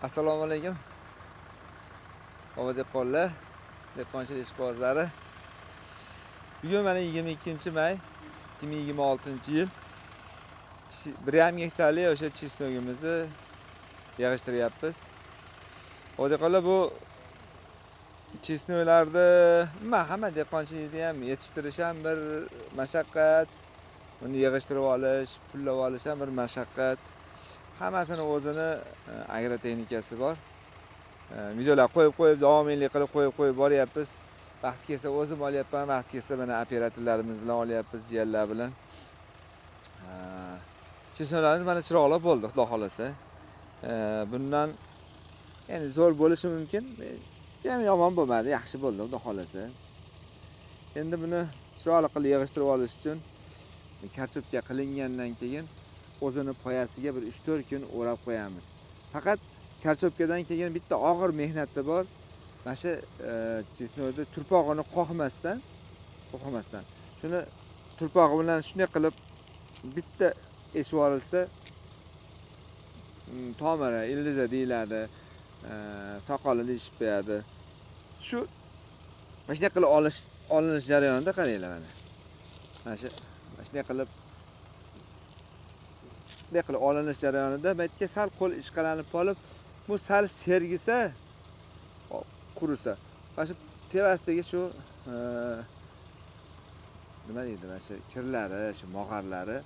Assalomu alaykum. Dehqonlar, dehqonchilik ishqibozlari. Bugun mana 22-may 2026-yil. 1,5 gektarlik o'sha chesnogimizni yig'ishtiryapmiz. Dehqonlar, bu chesnoklarni hamma dehqonchilikda ham yetishtirish ham bir mashaqqat. Uni yig'ishtirib olish, pullab olish ham bir mashaqqat. Hammasini o'zini agrotexnikasi bor. Videolar qo'yib davomiylik qilib qo'yib boryapmiz. Vaqti kelsa o'zim olyapman, vaqti kelsa mana operatorlarimiz bilan olyapmiz, jiyanlar bilan. Chesnoklarimiz mana chiroqli bo'ldi, xudo xolasa. Bundan ya'ni zo'r bo'lishi mumkin, ham yomon bo'lmadi, yaxshi bo'ldi, xudo xolasa. Endi buni chiroqli qilib yig'ishtirib olish uchun karchopka qilingandan keyin o'zini poyasiga bir 3-4 kun o'rab qo'yamiz. Faqat karchopkadan keyin bitta og'ir mehnati bor. Mana shu chesnokda turpog'ini qoqmasdan, shuni turpog'i bilan shunday qilib bitta eshib olinsa, tomiri, ildizi deyiladi, soqoli deyishib qo'yadi. Shu shunday qilib olinish jarayonida qaranglar mana. Mana shunday qilib olinish jarayonida baytga sal qo'l ishqalanib qolib, bu sal sergisa, qurisa, mana shu tevasidagi shu nima deydi, mana shu kirlari, shu mog'arlari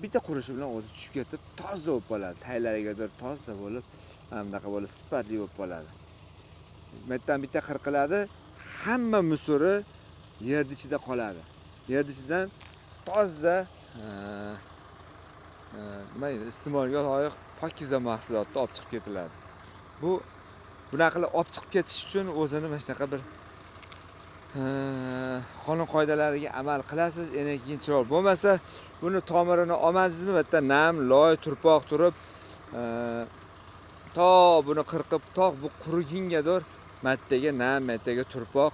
bitta qurishi bilan o'zi tushib ketib, toza bo'lib qoladi. Taylarigadir toza bo'lib, bunaqa bo'lib sifatli bo'lib qoladi. Bittadan bitta qirqiladi, hamma musuri yer ichida qoladi. Yer ichidan toza nima deydi, iste'molga loyiq pokiza mahsulotni olib chiqib ketiladi. Bunaqa qilib olib chiqib ketish uchun o'zini mana shunaqa bir qonun qoidalariga amal qilasiz. Endi keyin chiroq bo'lmasa, buni tomirini olmadingizmi, bitta nam, loy, turpoq turib, to buni qirqib, bu qurigungadir mattaga nam, mattaga turpoq,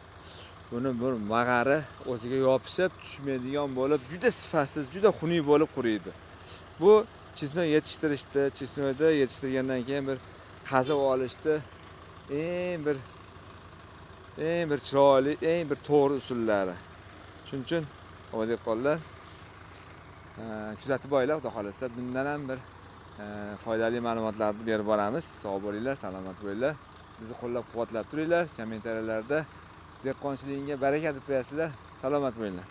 buni bir mag'ari o'ziga yopishib, tushmaydigan bo'lib, juda sifatsiz, juda xunuk bo'lib quriydi. Bu chesnok yetishtirishdi, chesnokda yetishtirgandan keyin bir qazib olishdi. Eng bir chiroyli, eng bir to'g'ri usullari. Shuning uchun dehqonlar kuzatib boringlar, xudo xolasa bundan ham bir foydali ma'lumotlarni berib boramiz. Sog' bo'linglar, salomat bo'linglar. Bizni qo'llab-quvvatlab turinglar. Kommentariyalarda dehqonchiligingga baraka deb qo'yasizlar. Salomat bo'linglar.